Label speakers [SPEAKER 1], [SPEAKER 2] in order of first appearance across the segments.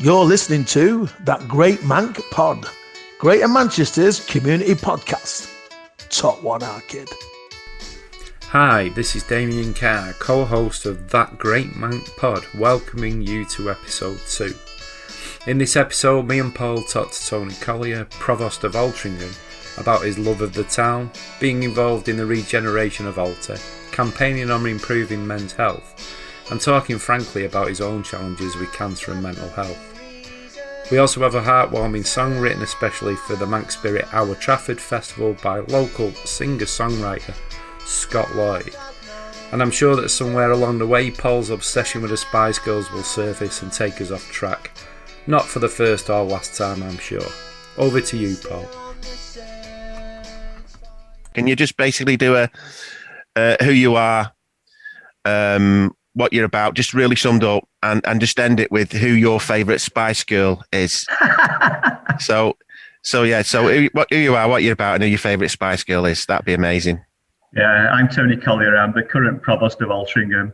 [SPEAKER 1] You're listening to That Great Mank Pod, Greater Manchester's community podcast. Top one, our kid.
[SPEAKER 2] Hi, this is Damien Carr, co-host of That Great Mank Pod, welcoming you to episode 2. In this episode, me and Paul talked to Tony Collier, Provost of Altrincham, about his love of the town, being involved in the regeneration of Alter, campaigning on improving men's health, and talking frankly about his own challenges with cancer and mental health. We also have a heartwarming song written especially for the Manx Spirit Hour Trafford Festival by local singer-songwriter Scott Lloyd. And I'm sure that somewhere along the way Paul's obsession with the Spice Girls will surface and take us off track. Not for the first or last time, I'm sure. Over to you, Paul.
[SPEAKER 3] Can you just basically do a who you are, what you're about, just really summed up, and just end it with who your favourite Spice Girl is. So who you are, what you're about, and who your favourite Spice Girl is. That'd be amazing.
[SPEAKER 4] Yeah, I'm Tony Collier. I'm the current Provost of Altrincham.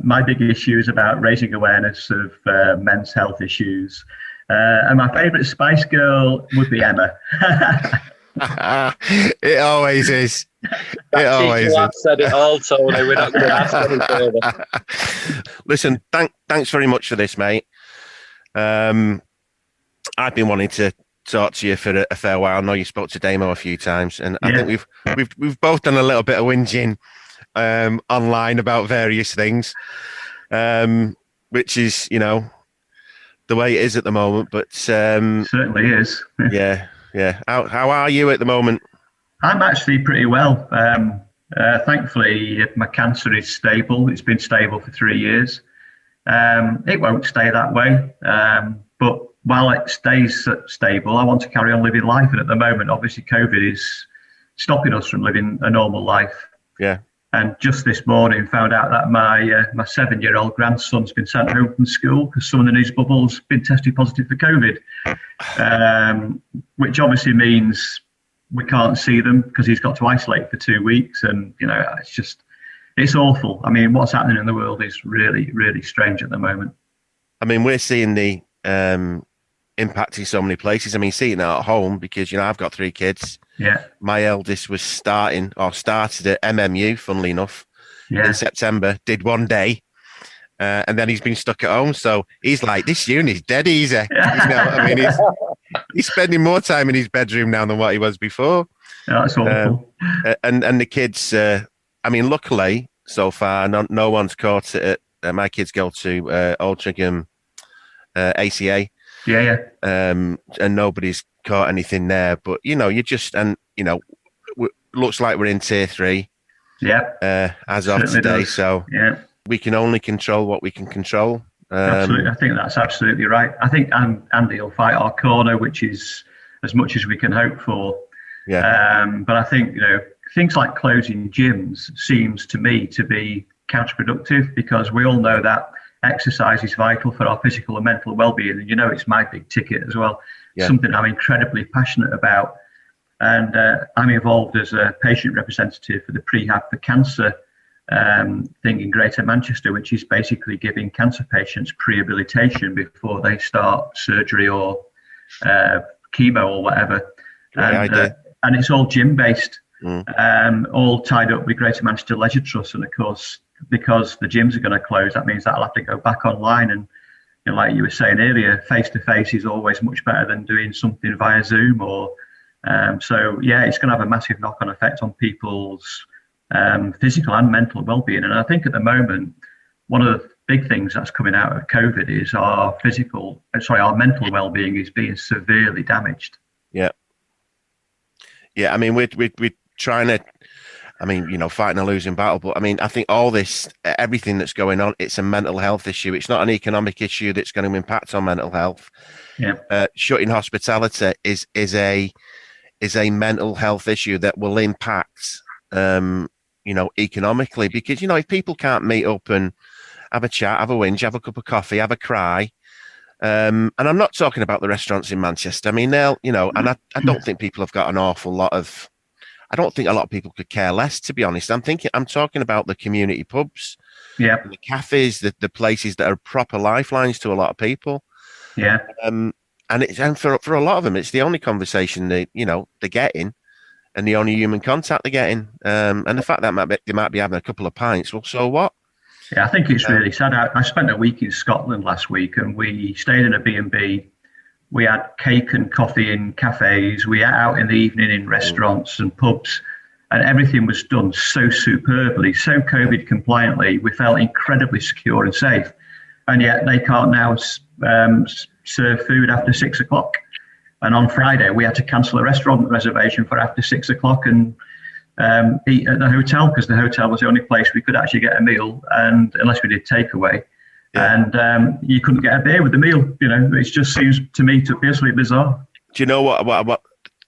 [SPEAKER 4] My big issue is about raising awareness of men's health issues. And my favourite Spice Girl would be Emma.
[SPEAKER 3] It always is. It always is.
[SPEAKER 5] I've said it all, Tony. We're not going to ask any further.
[SPEAKER 3] Listen, thanks very much for this, mate. I've been wanting to talk to you for a fair while. I know you spoke to Damo a few times, and I think we've both done a little bit of whinging online about various things, which is, you know, the way it is at the moment. But
[SPEAKER 4] certainly is.
[SPEAKER 3] Yeah. How are you at the moment?
[SPEAKER 4] I'm actually pretty well. Thankfully, my cancer is stable. It's been stable for 3 years. It won't stay that way. But while it stays stable, I want to carry on living life. And at the moment, obviously, COVID is stopping us from living a normal life. Yeah. And just this morning, found out that my 7-year-old grandson's been sent home from school because someone in his bubble's been tested positive for COVID, which obviously means we can't see them because he's got to isolate for 2 weeks. And, you know, it's awful. I mean, what's happening in the world is really, really strange at the moment.
[SPEAKER 3] I mean, we're seeing the impact in so many places. I mean, seeing that at home because, you know, I've got 3 kids. Yeah. My eldest was started at MMU, funnily enough, in September, did 1 day. And then he's been stuck at home. So he's like, this uni's dead easy. You know, I mean, he's spending more time in his bedroom now than what he was before.
[SPEAKER 4] Yeah, that's awful.
[SPEAKER 3] And the kids, I mean, luckily, so far, no one's caught it. My kids go to Altrincham ACA. Yeah. And nobody's caught anything there. But, you know, looks like we're in tier 3. Yeah. As of today. Does. So we can only control what we can control.
[SPEAKER 4] Absolutely. I think that's absolutely right. I think Andy will fight our corner, which is as much as we can hope for. Yeah. But I think, you know, things like closing gyms seems to me to be counterproductive because we all know that exercise is vital for our physical and mental well-being. And, you know, it's my big ticket as well. Yeah. Something I'm incredibly passionate about. And I'm involved as a patient representative for the Prehab for Cancer thing in Greater Manchester, which is basically giving cancer patients prehabilitation before they start surgery or chemo or whatever. And it's all gym-based, all tied up with Greater Manchester Leisure Trust. And, of course, because the gyms are going to close, that means that I'll have to go back online. And, you know, like you were saying earlier, face-to-face is always much better than doing something via Zoom or so, yeah, it's going to have a massive knock-on effect on people's physical and mental well-being. And I think at the moment, one of the big things that's coming out of COVID is our mental well-being is being severely damaged.
[SPEAKER 3] Yeah. Yeah, I mean, we're trying to, I mean, you know, fighting a losing battle. But I mean, I think all this, everything that's going on, it's a mental health issue. It's not an economic issue that's going to impact on mental health. Yeah. Shutting hospitality is a mental health issue that will impact, you know, economically, because, you know, if people can't meet up and have a chat, have a whinge, have a cup of coffee, have a cry, and I'm not talking about the restaurants in Manchester. I mean, they'll, you know, and I don't think people have got an awful lot of, I don't think a lot of people could care less, to be honest. I'm talking about the community pubs, the cafes, the places that are proper lifelines to a lot of people.
[SPEAKER 4] Yeah.
[SPEAKER 3] And for a lot of them, it's the only conversation they're getting, and the only human contact they're getting. And the fact that they might be having a couple of pints, well, so what?
[SPEAKER 4] Yeah, I think it's really sad. I spent a week in Scotland last week, and we stayed in a B&B. We had cake and coffee in cafes. We ate out in the evening in restaurants and pubs, and everything was done so superbly, so COVID compliantly. We felt incredibly secure and safe, and yet they can't now serve food after 6 o'clock. And on Friday, we had to cancel a restaurant reservation for after 6 o'clock and eat at the hotel, because the hotel was the only place we could actually get a meal, and unless we did takeaway. Yeah. And you couldn't get a beer with the meal. It just seems to me to be absolutely bizarre.
[SPEAKER 3] Do you know what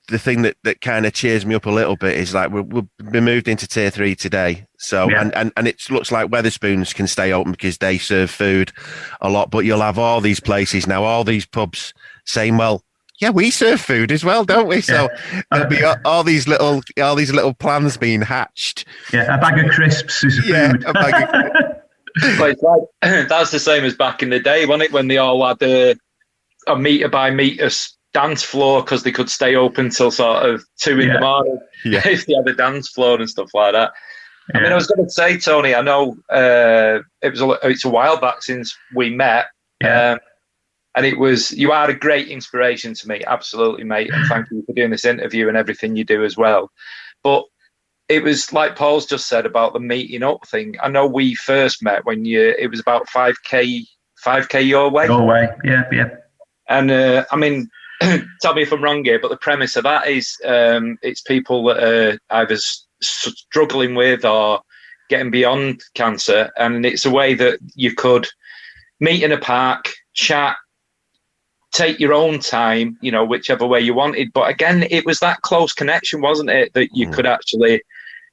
[SPEAKER 3] the thing that kind of cheers me up a little bit is, like, we've been moved into tier 3 today. So, yeah. and it looks like Wetherspoons can stay open because they serve food a lot, but you'll have all these places now, all these pubs saying, well, yeah, we serve food as well, don't we? Yeah. So there'll be all these little plans being hatched.
[SPEAKER 4] Yeah, a bag of crisps is food.
[SPEAKER 3] Yeah, a bag of crisps.
[SPEAKER 5] Well, it's like, that's the same as back in the day, wasn't it? When they all had a metre by metre dance floor because they could stay open till sort of 2 in the morning if they had a dance floor and stuff like that. Yeah. I mean, I was going to say, Tony, I know it's a while back since we met. Yeah. And you are a great inspiration to me, absolutely, mate. And thank you for doing this interview and everything you do as well. But it was like Paul's just said about the meeting up thing. I know we first met when it was about 5K your way.
[SPEAKER 4] Your way, yeah.
[SPEAKER 5] And I mean, tell me if I'm wrong here, but the premise of that is it's people that are either struggling with or getting beyond cancer, and it's a way that you could meet in a park, chat, take your own time, whichever way you wanted. But again, it was that close connection, wasn't it, that you could actually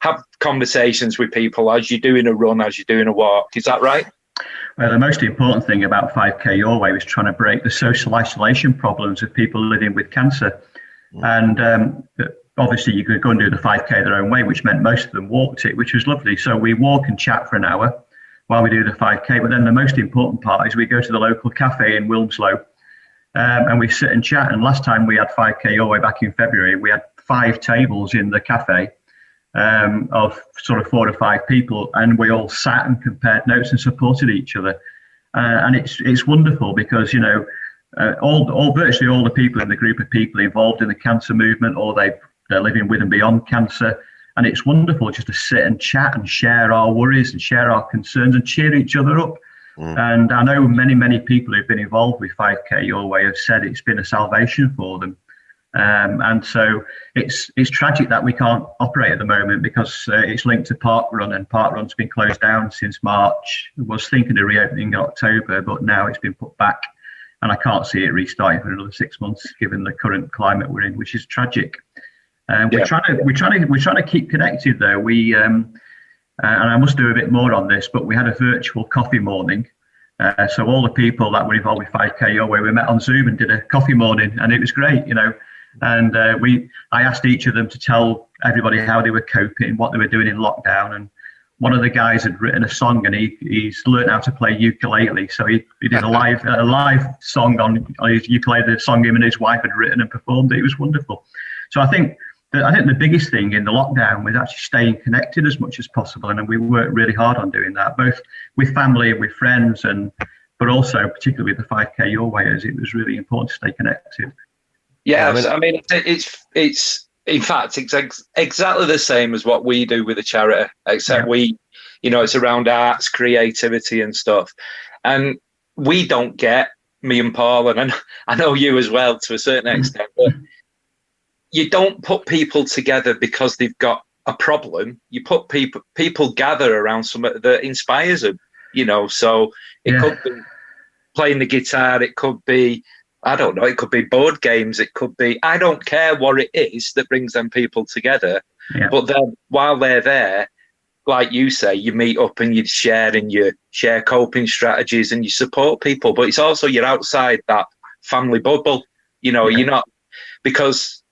[SPEAKER 5] have conversations with people as you're doing a run, as you're doing a walk. Is that right?
[SPEAKER 4] Well, the most important thing about 5K Your Way was trying to break the social isolation problems of people living with cancer. And obviously you could go and do the 5K their own way, which meant most of them walked it, which was lovely. So we walk and chat for an hour while we do the 5K. But then the most important part is we go to the local cafe in Wilmslow and we sit and chat. And last time we had 5K Your Way back in February, we had 5 tables in the cafe of sort of 4 to 5 people, and we all sat and compared notes and supported each other. And it's wonderful because, virtually all the people in the group of people involved in the cancer movement, or they're living with and beyond cancer. And it's wonderful just to sit and chat and share our worries and share our concerns and cheer each other up. And I know many, many people who've been involved with 5K Your Way have said it's been a salvation for them. And so it's tragic that we can't operate at the moment because it's linked to Park Run, and Park Run's been closed down since March. I was thinking of reopening in October, but now it's been put back, and I can't see it restarting for another 6 months given the current climate we're in, which is tragic. We're trying to keep connected though. We and I must do a bit more on this, but we had a virtual coffee morning. So all the people that were involved with 5K Your Way, we met on Zoom and did a coffee morning, and it was great, And I asked each of them to tell everybody how they were coping, what they were doing in lockdown. And one of the guys had written a song, and he's learned how to play ukulele. So he did a live song on his ukulele, the song him and his wife had written and performed it. It was wonderful. So I think the biggest thing in the lockdown was actually staying connected as much as possible, and we worked really hard on doing that, both with family and with friends, but also particularly with the 5K Your Way, as it was really important to stay connected.
[SPEAKER 5] Yeah, I mean, it's in fact, it's exactly the same as what we do with the charity, except it's around arts, creativity and stuff. And we don't get, me and Paul, and I know you as well to a certain extent, but you don't put people together because they've got a problem. You put people gather around something that inspires them, so it could be playing the guitar, it could be, I don't know, it could be board games, it could be, I don't care what it is that brings them people together. Yeah. But then while they're there, like you say, you meet up and you share coping strategies and you support people. But it's also, you're outside that family bubble, you're not, because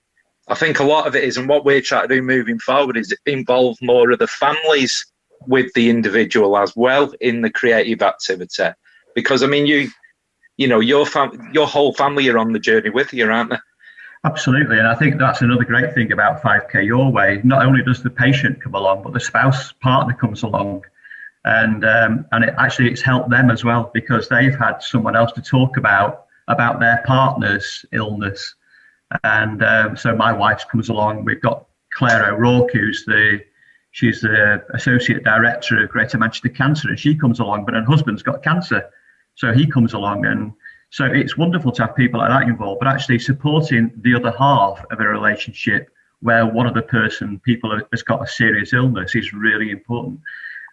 [SPEAKER 5] I think a lot of it is, and what we're trying to do moving forward is involve more of the families with the individual as well in the creative activity. Because, I mean, your whole family are on the journey with you, aren't they?
[SPEAKER 4] Absolutely, and I think that's another great thing about 5K Your Way. Not only does the patient come along, but the spouse partner comes along, and it's helped them as well, because they've had someone else to talk about their partner's illness. And so my wife comes along. We've got Claire O'Rourke, she's the Associate Director of Greater Manchester Cancer, and she comes along, but her husband's got cancer, so he comes along. And so it's wonderful to have people like that involved, but actually supporting the other half of a relationship where one of the people has got a serious illness is really important.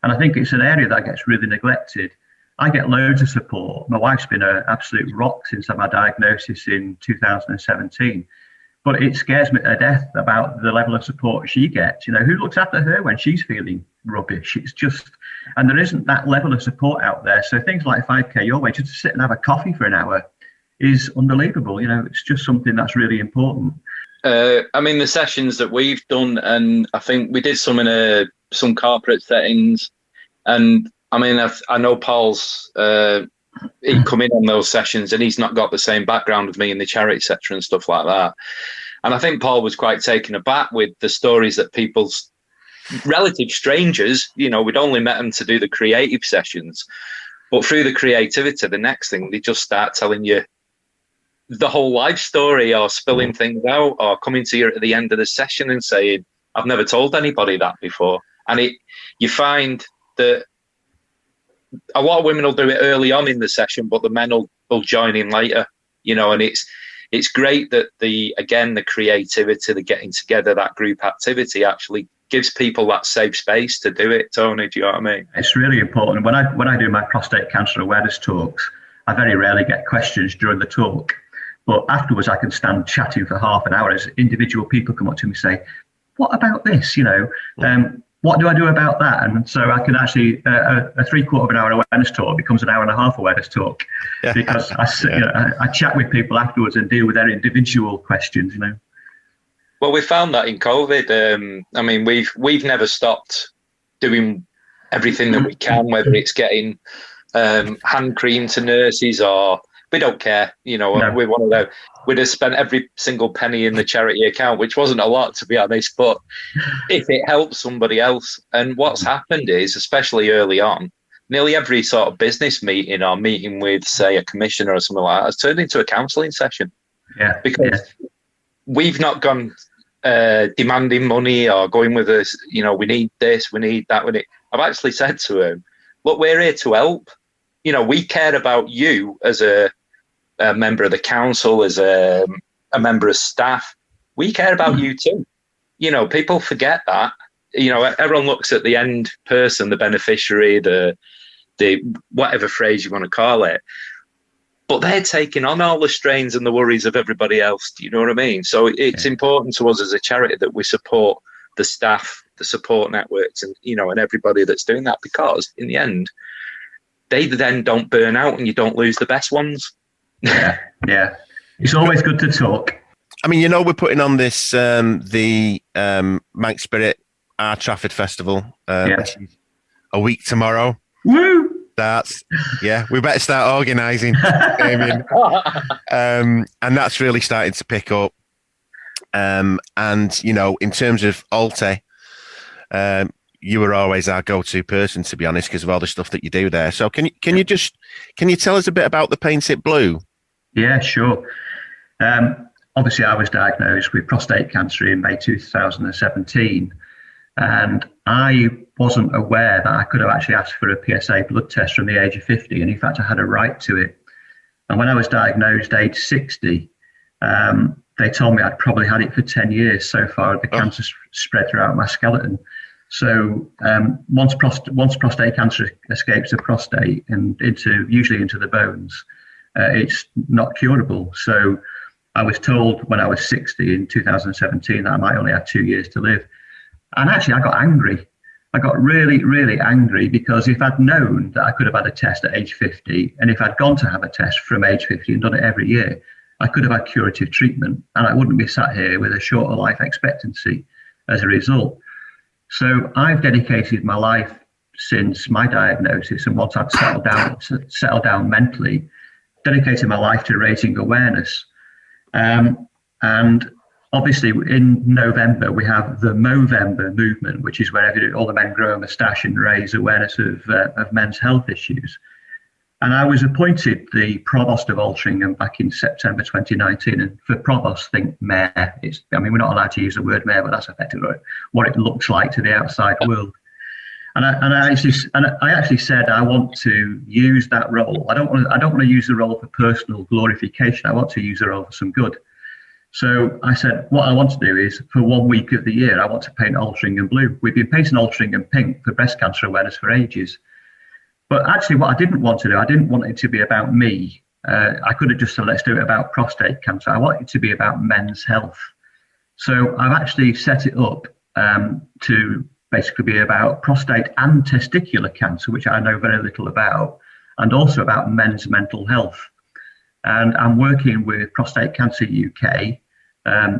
[SPEAKER 4] And I think it's an area that gets really neglected. I get loads of support. My wife's been an absolute rock since my diagnosis in 2017. But it scares me to death about the level of support she gets. Who looks after her when she's feeling rubbish? It's just, and there isn't that level of support out there. So things like 5K Your Way, just to sit and have a coffee for an hour is unbelievable. It's just something that's really important.
[SPEAKER 5] The sessions that we've done, and I think we did some in some corporate settings, and I know Paul's he'd come in on those sessions, and he's not got the same background as me in the charity sector and stuff like that. And I think Paul was quite taken aback with the stories that people's relative strangers, we'd only met them to do the creative sessions, but through the creativity, the next thing, they just start telling you the whole life story, or spilling things out, or coming to you at the end of the session and saying, I've never told anybody that before. And you find that a lot of women will do it early on in the session, but the men will join in later, and it's great that the creativity, the getting together, that group activity actually gives people that safe space to do it. Tony, do you know what I mean?
[SPEAKER 4] It's really important. When I do my prostate cancer awareness talks, I very rarely get questions during the talk, but afterwards I can stand chatting for half an hour as individual people come up to me and say, what about this? What do I do about that? And so I can actually, a 3/4 of an hour awareness talk becomes an hour and a half awearness talk, because I chat with people afterwards and deal with their individual questions,
[SPEAKER 5] Well, we found that in COVID. We've never stopped doing everything that we can, whether it's getting hand cream to nurses, or we don't care. No. We're one of those. We'd have spent every single penny in the charity account, which wasn't a lot, to be honest, but if it helps somebody else. And what's happened is, especially early on, nearly every sort of business meeting or meeting with, say, a commissioner or something like that has turned into a counselling session.
[SPEAKER 4] Yeah.
[SPEAKER 5] Because we've not gone demanding money or going with us, we need this, we need that. I've actually said to him, look, we're here to help. We care about you as a member of the council, as a member of staff. We care about you too. People forget that. Everyone looks at the end person, the beneficiary, the whatever phrase you want to call it, but they're taking on all the strains and the worries of everybody else. Do you know what I mean? So it's important to us as a charity that we support the staff, the support networks, and and everybody that's doing that, because in the end, they then don't burn out and you don't lose the best ones.
[SPEAKER 4] Yeah. It's always good to talk.
[SPEAKER 3] We're putting on this, the Manx Spirit Our Trafford Festival, which is a week tomorrow.
[SPEAKER 4] Woo!
[SPEAKER 3] We better start organising, Damien. And that's really starting to pick up. And, in terms of Alte, you were always our go-to person, to be honest, because of all the stuff that you do there. So can you tell us a bit about the Paint It Blue?
[SPEAKER 4] Yeah, sure. Obviously, I was diagnosed with prostate cancer in May 2017, and I wasn't aware that I could have actually asked for a PSA blood test from the age of 50, and in fact, I had a right to it. And when I was diagnosed age 60, they told me I'd probably had it for 10 years so far. The cancer spread throughout my skeleton. So once prostate cancer escapes the prostate and usually into the bones, it's not curable. So I was told when I was 60 in 2017 that I might only have 2 years to live. And actually, I got angry. I got really, really angry, because if I'd known that I could have had a test at age 50, and if I'd gone to have a test from age 50 and done it every year, I could have had curative treatment, and I wouldn't be sat here with a shorter life expectancy as a result. So I've dedicated my life since my diagnosis, and once I've settled down mentally, dedicated my life to raising awareness. And obviously, in November, we have the Movember movement, which is where all the men grow a moustache and raise awareness of men's health issues. And I was appointed the provost of Altrincham back in September 2019. And for provost, think mayor. We're not allowed to use the word mayor, but that's effectively what it looks like to the outside world. And I actually said I want to use that role. I don't want to use the role for personal glorification. I want to use the role for some good. So I said, what I want to do is, for 1 week of the year, I want to paint Altrincham blue. We've been painting Altrincham pink for breast cancer awareness for ages. But actually, what I didn't want to do, I didn't want it to be about me. I could have just said, let's do it about prostate cancer. I want it to be about men's health. So I've actually set it up to basically be about prostate and testicular cancer, which I know very little about, and also about men's mental health. And I'm working with Prostate Cancer UK,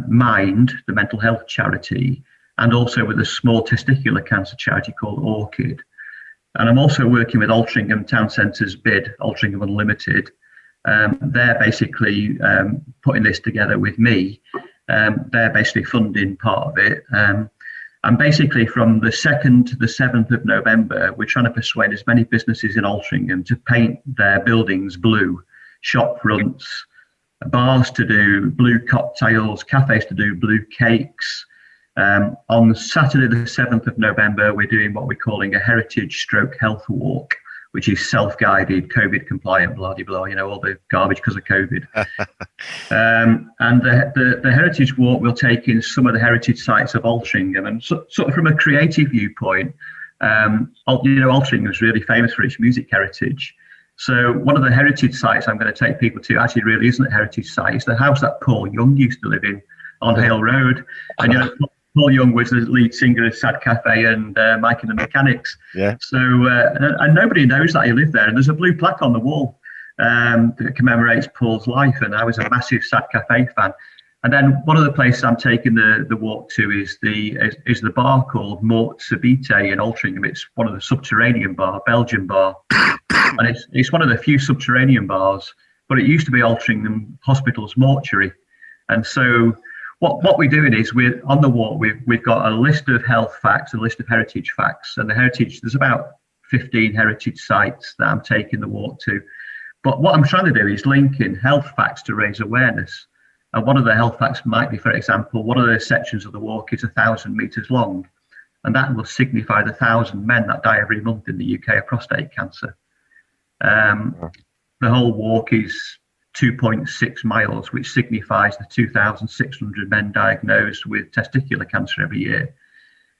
[SPEAKER 4] Mind, the mental health charity, and also with a small testicular cancer charity called Orchid. And I'm also working with Altrincham Town Centre's BID, Altrincham Unlimited. They're basically putting this together with me. They're basically funding part of it. And basically from the 2nd to the 7th of November, we're trying to persuade as many businesses in Altrincham to paint their buildings blue, shop fronts, bars to do blue cocktails, cafes to do blue cakes. On Saturday the 7th of November, we're doing what we're calling a heritage stroke health walk, which is self-guided, COVID compliant, blah, blah, blah, all the garbage because of COVID. And the heritage walk will take in some of the heritage sites of Altrincham. And sort of from a creative viewpoint, Altrincham is really famous for its music heritage. So one of the heritage sites I'm going to take people to actually really isn't a heritage site. It's the house that Paul Young used to live in on Hale Road. And Paul Young was the lead singer of Sad Cafe and Mike and the Mechanics. Yeah. So and nobody knows that he lived there. And there's a blue plaque on the wall that commemorates Paul's life. And I was a massive Sad Cafe fan. And then one of the places I'm taking the walk to is the bar called Mort Sabite in Altrincham. It's one of the subterranean Belgian bar. And it's one of the few subterranean bars, but it used to be Altrincham Hospital's mortuary. And so what we're doing is we're on the walk, we've got a list of health facts, a list of heritage facts, and there's about 15 heritage sites that I'm taking the walk to. But what I'm trying to do is link in health facts to raise awareness. And one of the health facts might be, for example, one of the sections of the walk is 1,000 meters long, and that will signify the 1,000 men that die every month in the UK of prostate cancer. The whole walk is 2.6 miles, which signifies the 2,600 men diagnosed with testicular cancer every year.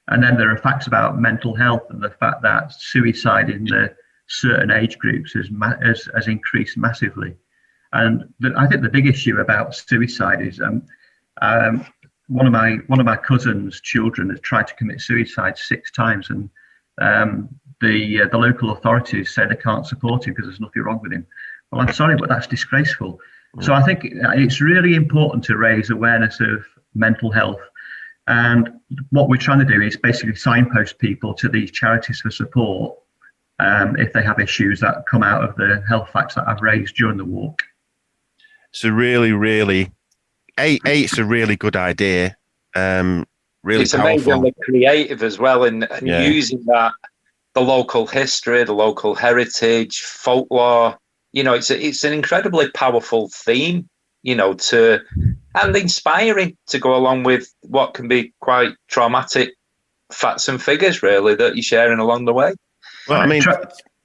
[SPEAKER 4] And then there are facts about mental health and the fact that suicide in the certain age groups has increased massively. And I think the big issue about suicide is one of my cousin's children has tried to commit suicide 6 times, and the local authorities say they can't support him because there's nothing wrong with him. Well, I'm sorry, but that's disgraceful. So I think it's really important to raise awareness of mental health. And what we're trying to do is basically signpost people to these charities for support if they have issues that come out of the health facts that I've raised during the walk.
[SPEAKER 3] So really, it's a really good idea. Really
[SPEAKER 5] it's
[SPEAKER 3] powerful.
[SPEAKER 5] amazingly creative as well, and using that, the local history, the local heritage, folklore. It's an incredibly powerful theme, and inspiring to go along with what can be quite traumatic facts and figures, really, that you're sharing along the way.
[SPEAKER 3] Well, I mean,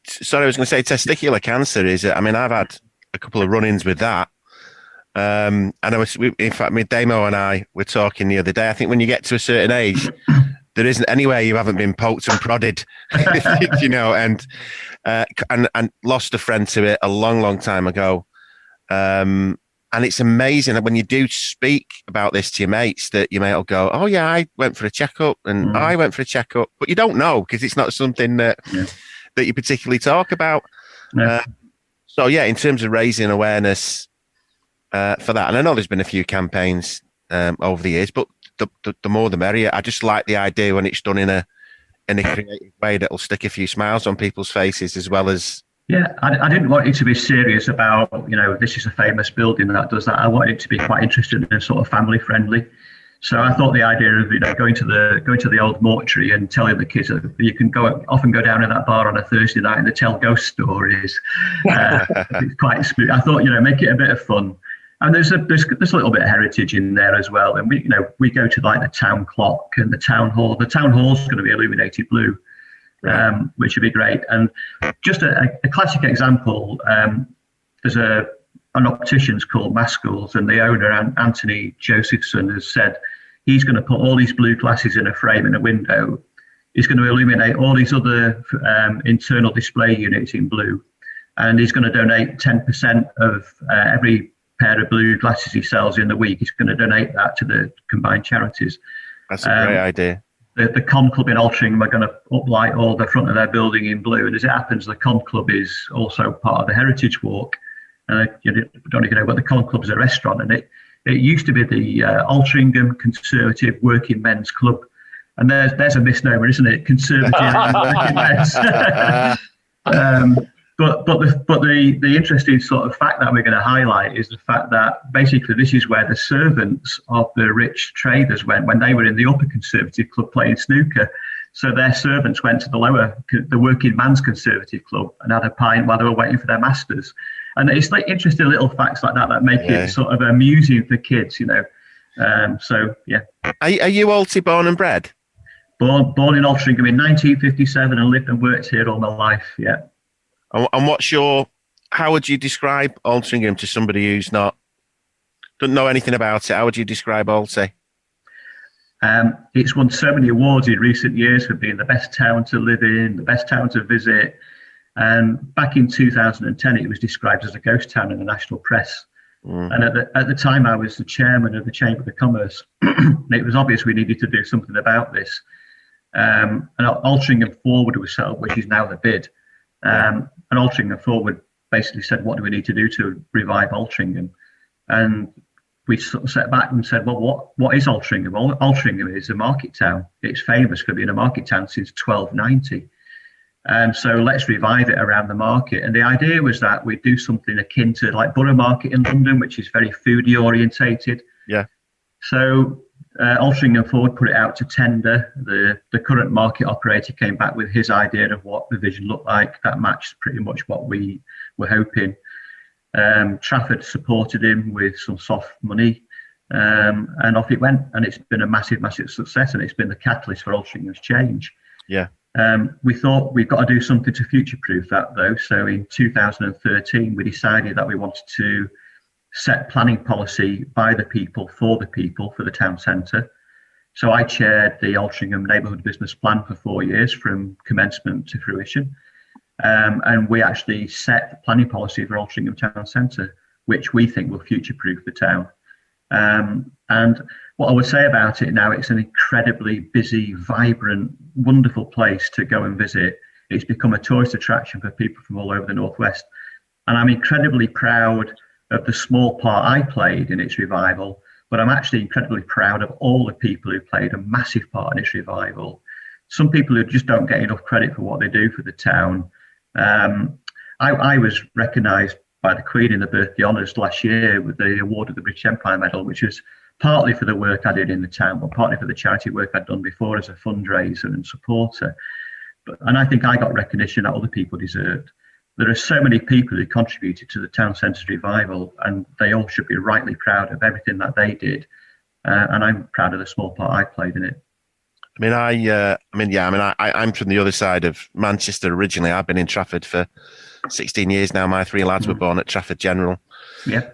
[SPEAKER 3] sorry, I was going to say testicular cancer is, I've had a couple of run-ins with that. And in fact, Damo and I were talking the other day. I think when you get to a certain age, there isn't anywhere you haven't been poked and prodded, and lost a friend to it a long, long time ago. And it's amazing that when you do speak about this to your mates, that your mate will go, "Oh yeah, I went for a checkup, and I went for a checkup," but you don't know because it's not something that you particularly talk about. No. So yeah, in terms of raising awareness for that, and I know there's been a few campaigns over the years, but the more the merrier. I just like the idea when it's done in a creative way that'll stick a few smiles on people's faces, as well as
[SPEAKER 4] Yeah, I didn't want it to be serious about, this is a famous building that does that. I wanted it to be quite interesting and sort of family friendly. So I thought the idea of going to the old mortuary and telling the kids that you can often go down in that bar on a Thursday night and they tell ghost stories. It's quite spooky. I thought make it a bit of fun. And there's a little bit of heritage in there as well. And we go to like the town clock and the town hall. The town hall's going to be illuminated blue. Which would be great. And just a classic example, there's an optician's called Maskell's, and the owner, Anthony Josephson, has said he's going to put all these blue glasses in a frame in a window. He's going to illuminate all these other internal display units in blue, and he's going to donate 10% of every pair of blue glasses he sells in the week. He's going to donate that to the combined charities.
[SPEAKER 3] That's a great idea.
[SPEAKER 4] The Con Club in Altrincham are going to uplight all the front of their building in blue. And as it happens, the Con Club is also part of the Heritage Walk. You don't even know what the Con Club is, a restaurant. And it used to be the Altrincham Conservative Working Men's Club. And there's a misnomer, isn't it? Conservative Working Men's. But the interesting sort of fact that we're going to highlight is the fact that basically this is where the servants of the rich traders went when they were in the upper Conservative Club playing snooker. So their servants went to the Working Man's Conservative Club and had a pint while they were waiting for their masters. And it's like interesting little facts like that make it sort of amusing for kids, So yeah.
[SPEAKER 3] Are you Alty born and bred?
[SPEAKER 4] Born in Altrincham in 1957 and lived and worked here all my life. Yeah.
[SPEAKER 3] And how would you describe Altrincham to somebody who's doesn't know anything about it? How would you describe Alty?
[SPEAKER 4] It's won so many awards in recent years for being the best town to live in, the best town to visit. And back in 2010, it was described as a ghost town in the national press. And at the time, I was the chairman of the Chamber of Commerce. And it was obvious we needed to do something about this. And Altrincham Forward was set up, which is now the bid. And Altrincham Forward basically said, what do we need to do to revive Altrincham? And we sort of sat back and said, well, what is Altrincham? Well, Altrincham is a market town. It's famous for being a market town since 1290. And so let's revive it around the market. And the idea was that we'd do something akin to like Borough Market in London, which is very foodie orientated.
[SPEAKER 3] Yeah.
[SPEAKER 4] So Altrincham Forward put it out to tender. The current market operator came back with his idea of what the vision looked like. That matched pretty much what we were hoping. Trafford supported him with some soft money, and off it went. And it's been a massive, massive success, and it's been the catalyst for Altrincham's change.
[SPEAKER 3] Yeah.
[SPEAKER 4] We thought we've got to do something to future-proof that, though. So in 2013, we decided that we wanted to set planning policy by the people, for the town centre. So I chaired the Altrincham Neighbourhood Business Plan for 4 years, from commencement to fruition. And we actually set the planning policy for Altrincham Town Centre, which we think will future-proof the town. And what I would say about it now, it's an incredibly busy, vibrant, wonderful place to go and visit. It's become a tourist attraction for people from all over the Northwest. And I'm incredibly proud of the small part I played in its revival, but I'm actually incredibly proud of all the people who played a massive part in its revival. Some people who just don't get enough credit for what they do for the town. I was recognised by the Queen in the Birthday Honours last year with the award of the British Empire Medal, which was partly for the work I did in the town, but partly for the charity work I'd done before as a fundraiser and supporter. And I think I got recognition that other people deserved. There are so many people who contributed to the town centre's revival, and they all should be rightly proud of everything that they did. And I'm proud of the small part I played in it.
[SPEAKER 3] I'm from the other side of Manchester originally. I've been in Trafford for 16 years now. My three lads were born at Trafford General.
[SPEAKER 4] Yeah.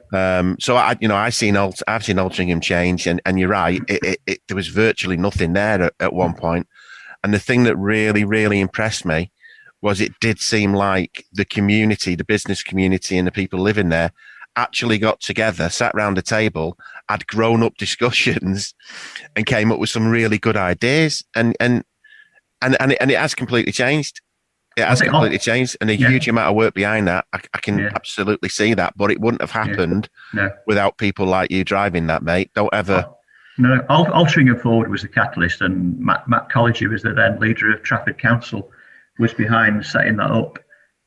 [SPEAKER 3] So I've seen Altrincham change, and you're right. There was virtually nothing there at one point. And the thing that really, really impressed me was it did seem like the community, the business community, and the people living there actually got together, sat round a table, had grown-up discussions, and came up with some really good ideas. And it has completely changed. It has completely changed, and a huge amount of work behind that. I can absolutely see that, but it wouldn't have happened without people like you driving that, mate. Don't ever.
[SPEAKER 4] No, Altrincham Forward was the catalyst, and Matt Collier was the then leader of Trafford Council, was behind setting that up.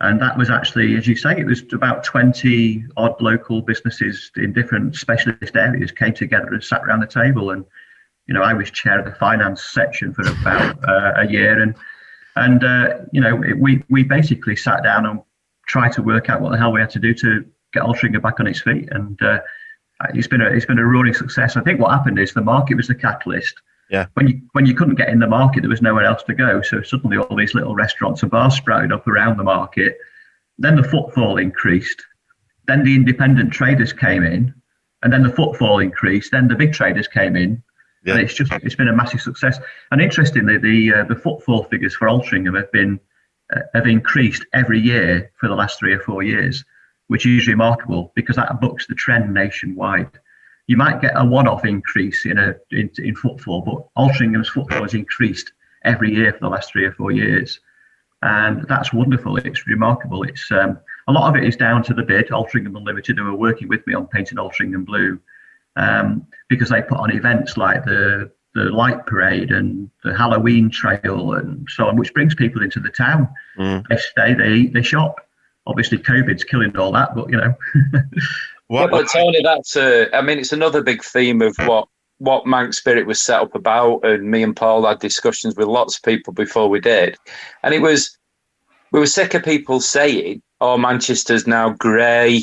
[SPEAKER 4] And that was actually, as you say, it was about 20 odd local businesses in different specialist areas came together and sat around the table. And, I was chair of the finance section for about a year. And we basically sat down and tried to work out what the hell we had to do to get Altrincham back on its feet. And it's been a roaring success. I think what happened is the market was the catalyst.
[SPEAKER 3] Yeah.
[SPEAKER 4] When you couldn't get in the market, there was nowhere else to go. So suddenly all these little restaurants and bars sprouted up around the market. Then the footfall increased. Then the independent traders came in, and then the footfall increased. Then the big traders came in, and it's been a massive success. And interestingly, the footfall figures for Altrincham have increased every year for the last 3 or 4 years, which is remarkable because that bucks the trend nationwide. You might get a one-off increase in footfall, but Altrincham's footfall has increased every year for the last 3 or 4 years, and that's wonderful. It's remarkable. It's a lot of it is down to the bid. Altrincham Unlimited, who are working with me on painting Altrincham blue, because they put on events like the light parade and the Halloween trail and so on, which brings people into the town. They stay, they eat, they shop. Obviously, COVID's killing all that, but
[SPEAKER 5] But Tony, it's another big theme of what Manx Spirit was set up about, and me and Paul had discussions with lots of people before we did, and we were sick of people saying, "Oh, Manchester's now grey,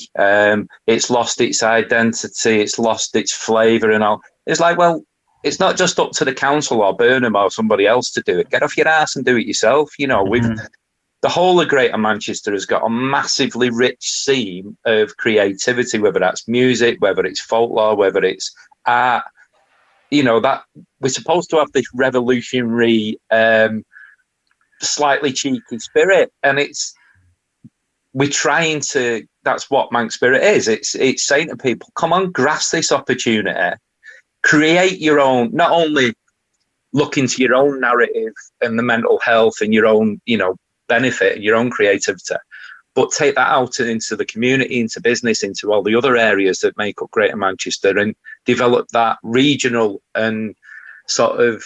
[SPEAKER 5] it's lost its identity, it's lost its flavour," and all. It's like, well, it's not just up to the council or Burnham or somebody else to do it. Get off your ass and do it yourself. The whole of Greater Manchester has got a massively rich seam of creativity, whether that's music, whether it's folklore, whether it's art. That we're supposed to have this revolutionary, slightly cheeky spirit, and we're trying to. That's what Manx Spirit is. It's saying to people, "Come on, grasp this opportunity, create your own." Not only look into your own narrative and the mental health and your own, benefit and your own creativity, but take that out into the community, into business, into all the other areas that make up Greater Manchester, and develop that regional and sort of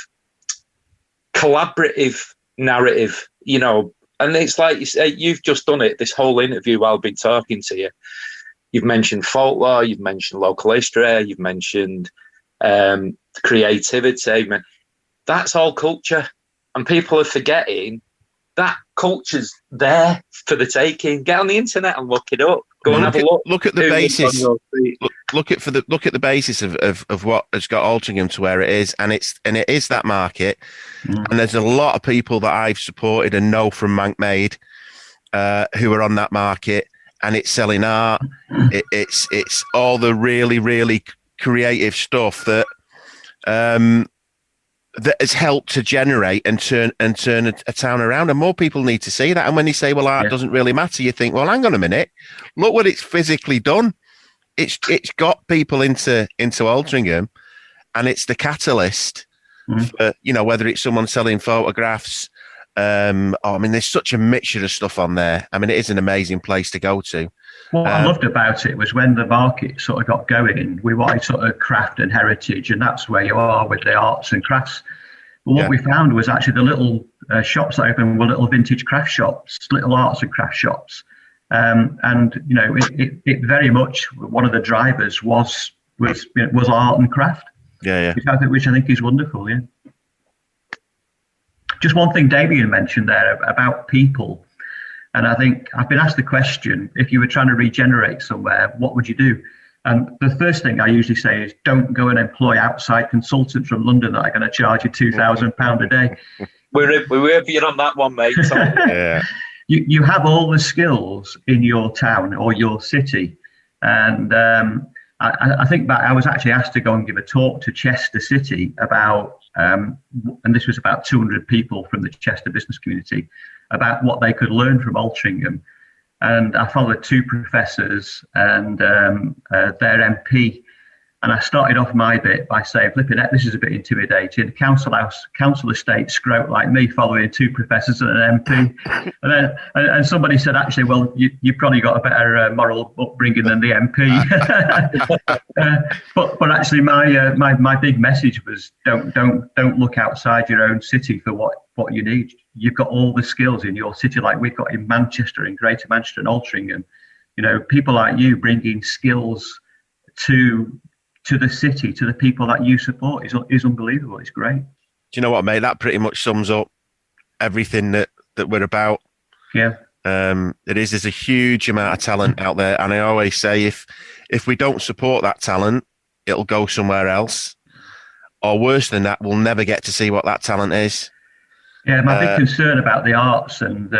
[SPEAKER 5] collaborative narrative, and it's like you say, you've just done it this whole interview while I've been talking to you. You've mentioned folklore, you've mentioned local history, you've mentioned creativity. That's all culture, and people are forgetting that culture's there for the taking. Get on the internet and look it up. Go and have a look.
[SPEAKER 3] Look at the basis. Look at the basis of what has got Altrincham to where it is, and it is that market. And there's a lot of people that I've supported and know from Mank Made who are on that market, and it's selling art. It's all the really, really creative stuff that has helped to generate and turn a town around, and more people need to see that. And when they say, "Well, art doesn't really matter," you think, "Well, hang on a minute, look what it's physically done. It's got people into Altrincham, and it's the catalyst for whether it's someone selling photographs. There's such a mixture of stuff on there. I mean, it is an amazing place to go to.
[SPEAKER 4] What I loved about it was when the market sort of got going, we wanted sort of craft and heritage, and that's where you are with the arts and crafts. But what we found was actually the little shops that opened were little vintage craft shops, little arts and craft shops. It very much, one of the drivers was art and craft. Which I think is wonderful. Yeah. Just one thing Damien mentioned there about people. And I think I've been asked the question, if you were trying to regenerate somewhere, what would you do? And the first thing I usually say is, don't go and employ outside consultants from London that are going to charge you £2,000 a day.
[SPEAKER 5] We're with you on that one, mate.
[SPEAKER 3] Yeah.
[SPEAKER 4] You have all the skills in your town or your city. And I think that I was actually asked to go and give a talk to Chester City about, and this was about 200 people from the Chester business community, about what they could learn from Altrincham. And I followed two professors and their MP, And I started off my bit by saying, flipping it, this is a bit intimidating. Council estate scrote like me following 2 professors and an MP. And somebody said, actually, well, you've probably got a better moral upbringing than the MP. But actually, my big message was don't look outside your own city for what you need. You've got all the skills in your city, like we've got in Manchester, in Greater Manchester and Altrincham. You know, people like you bringing skills to the city, to the people that you support is unbelievable. It's great.
[SPEAKER 3] Do you know what, mate? That pretty much sums up everything that we're about.
[SPEAKER 4] Yeah.
[SPEAKER 3] There's a huge amount of talent out there. And I always say, if we don't support that talent, it'll go somewhere else. Or worse than that, we'll never get to see what that talent is.
[SPEAKER 4] Yeah, my big concern about the arts and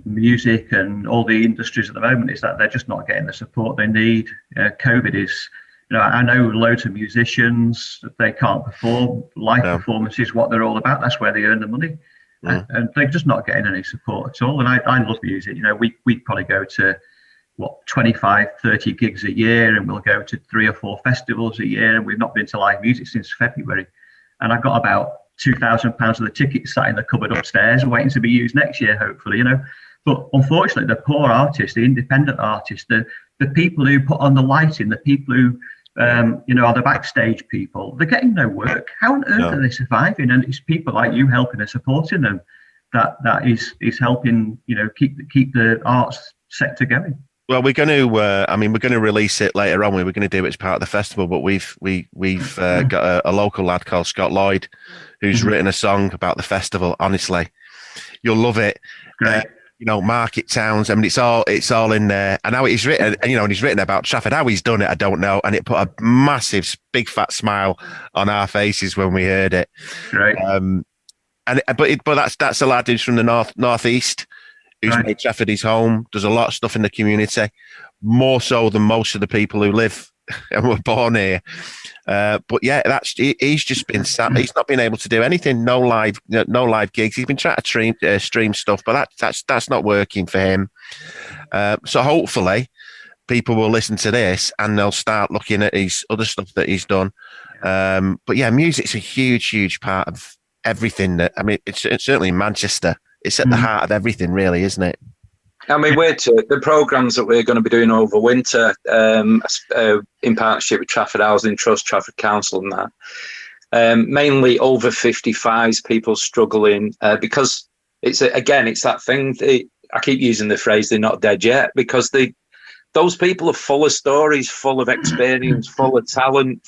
[SPEAKER 4] music and all the industries at the moment is that they're just not getting the support they need. COVID is... You know, I know loads of musicians, they can't perform. Live performance is what they're all about. That's where they earn the money. And they're just not getting any support at all. And I love music. You know, we probably go to, 25, 30 gigs a year, and we'll go to 3 or 4 festivals a year. And we've not been to live music since February. And I've got about £2,000 of the tickets sat in the cupboard upstairs waiting to be used next year, hopefully, you know. But unfortunately, the poor artists, the independent artists, the people who put on the lighting, the people who are the backstage people, they're getting no work. How on earth are they surviving? And it's people like you helping and supporting them that is helping, keep the arts sector going.
[SPEAKER 3] Well, we're going to release it later on. We were going to do it as part of the festival, but we've got a local lad called Scott Lloyd who's written a song about the festival. Honestly, you'll love it.
[SPEAKER 4] Great.
[SPEAKER 3] Market towns. I mean, it's all in there. And how he's written, and he's written about Trafford. How he's done it, I don't know. And it put a massive, big, fat smile on our faces when we heard it.
[SPEAKER 4] Right.
[SPEAKER 3] But that's a lad who's from the northeast, who's made Trafford his home. Does a lot of stuff in the community, more so than most of the people who live and were born here. But yeah, he's just been sat. He's not been able to do anything. No live gigs. He's been trying to stream stuff, but that's not working for him. So hopefully, people will listen to this and they'll start looking at his other stuff that he's done. But yeah, music's a huge, huge part of everything. It's certainly in Manchester. It's at the heart of everything, really, isn't it?
[SPEAKER 5] I mean, the programmes that we're going to be doing over winter, in partnership with Trafford Housing Trust, Trafford Council and that, mainly over 55s, people struggling, because it's that thing, I keep using the phrase, they're not dead yet, because those people are full of stories, full of experience, full of talent,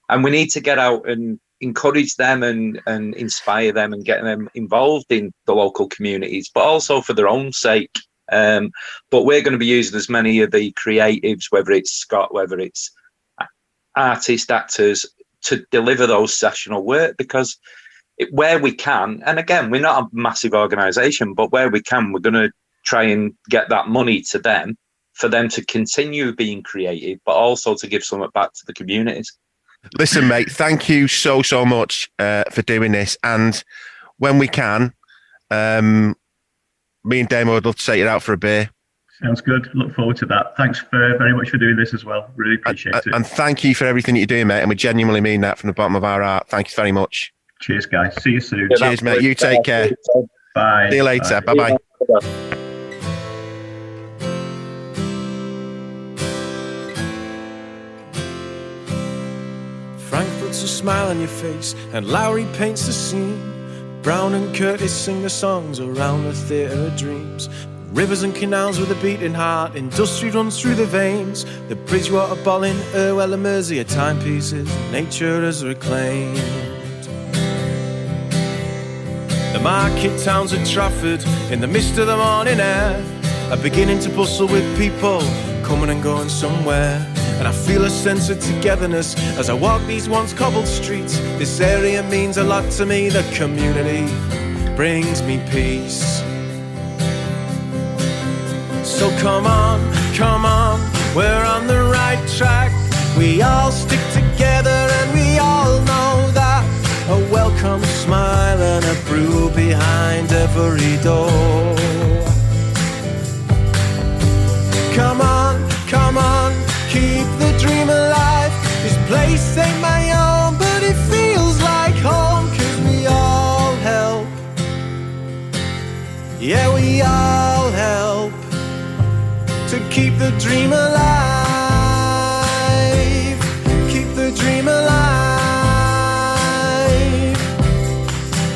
[SPEAKER 5] and we need to get out and encourage them and inspire them and get them involved in the local communities, but also for their own sake. But we're going to be using as many of the creatives, whether it's Scott, whether it's artists, actors, to deliver those sessional work, because where we can, and again, we're not a massive organisation, but where we can, we're going to try and get that money to them for them to continue being creative, but also to give something back to the communities.
[SPEAKER 3] Listen, mate, thank you so much for doing this. And when we can, me and Damo would love to take you out for a beer.
[SPEAKER 4] Sounds good. Look forward to that. Thanks very much for doing this as well. Really appreciate it.
[SPEAKER 3] And thank you for everything that you're doing, mate. And we genuinely mean that from the bottom of our heart. Thank you very much.
[SPEAKER 4] Cheers, guys. See you soon.
[SPEAKER 3] Cheers, mate. You take care.
[SPEAKER 4] Bye.
[SPEAKER 3] See you later. Bye-bye.
[SPEAKER 6] Frank puts a smile on your face and Lowry paints the scene. Brown and Curtis sing the songs around the theatre of dreams. Rivers and canals with a beating heart, industry runs through the veins. The Bridgewater, Bollin, Irwell and Mersey are timepieces nature has reclaimed. The market towns of Trafford, in the mist of the morning air, are beginning to bustle with people coming and going somewhere. And I feel a sense of togetherness as I walk these once cobbled streets. This area means a lot to me, the community brings me peace. So come on, we're on the right track. We all stick together and we all know that a welcome smile and a brew behind every door. Come on, keep the dream alive. This place ain't my own, but it feels like home, 'cause we all help. Yeah, we all help to keep the dream alive. Keep the dream alive.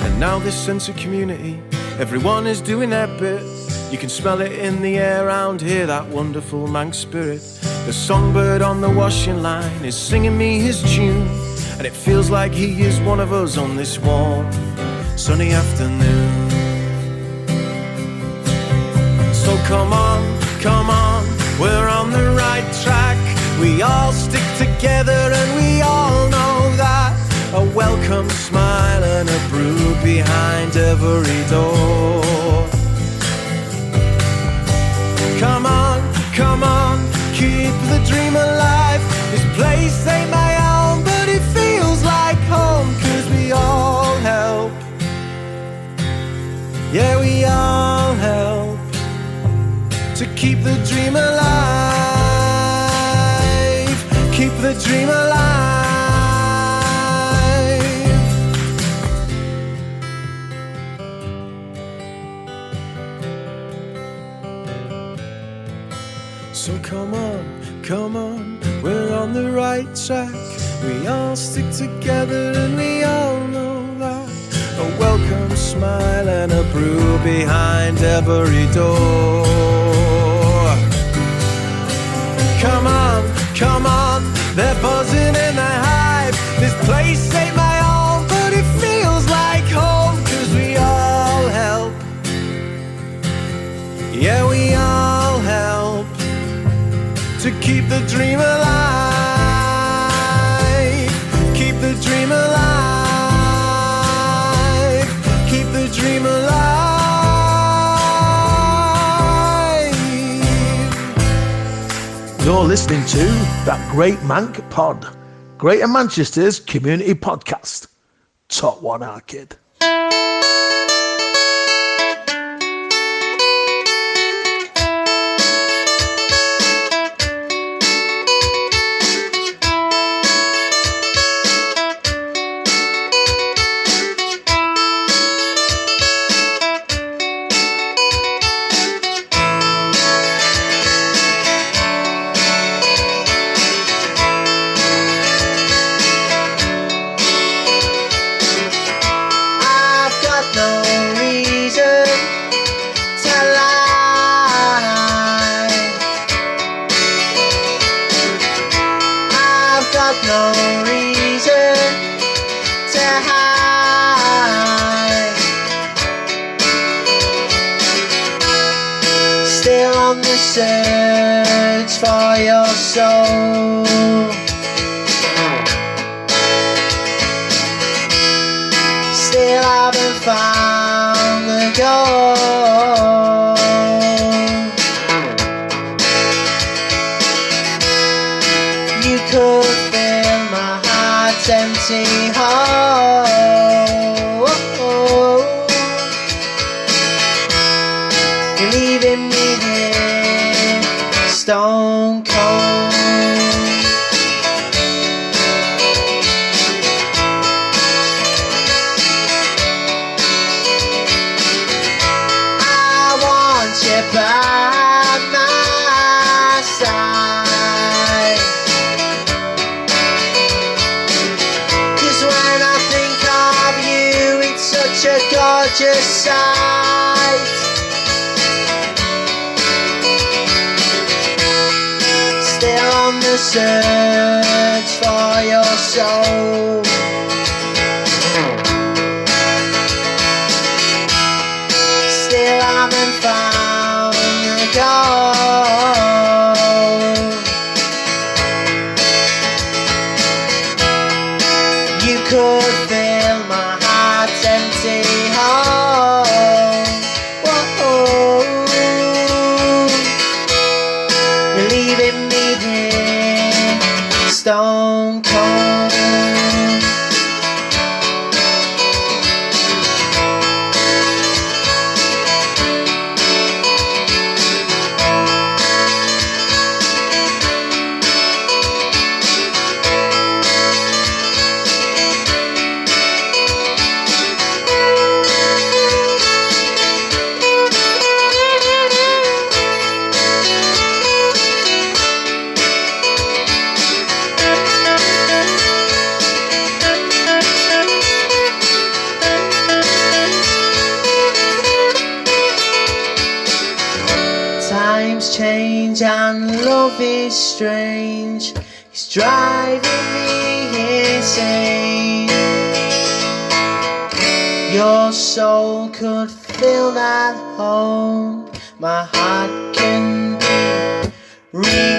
[SPEAKER 6] And now this sense of community, everyone is doing their bit. You can smell it in the air round here, that wonderful Manx spirit. The songbird on the washing line is singing me his tune, and it feels like he is one of us on this warm, sunny afternoon. So come on, we're on the right track. We all stick together and we all know that. A welcome smile and a brew behind every door. Come on, keep the dream alive. This place ain't my own, but it feels like home, 'cause we all help. Yeah, we all help to keep the dream alive. Keep the dream alive. So come on, we're on the right track. We all stick together and we all know that. A welcome smile and a brew behind every door. Come on, they're buzzing in the hive. This place ain't my own, but it feels like home, 'cause we all help. Yeah, we all help to keep the dream alive. Keep the dream alive. Keep the dream alive.
[SPEAKER 1] You're listening to That Great Mank Pod, Greater Manchester's community podcast. Top one, our kid.
[SPEAKER 7] Search for your soul. Still haven't found the goal. You could fill my heart's empty hole. You're leaving me here stone cold. I want you by my side, 'cause when I think of you, it's such a gorgeous sight. Still on the search for your soul. Still haven't found the goal. You could fill my heart's empty hole. Whoa. You're leaving me here stone cold. life is strange, it's driving me insane. Your soul could fill that hole, my heart can be rearranged.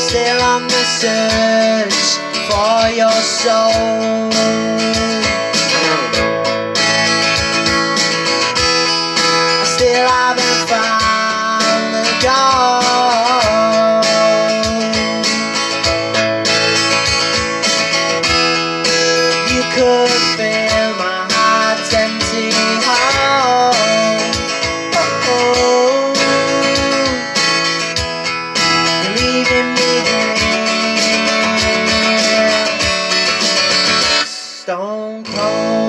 [SPEAKER 7] Still on the search for your soul, I still haven't found the goal. You could fill my heart's empty hole. You're leaving me here, stone cold.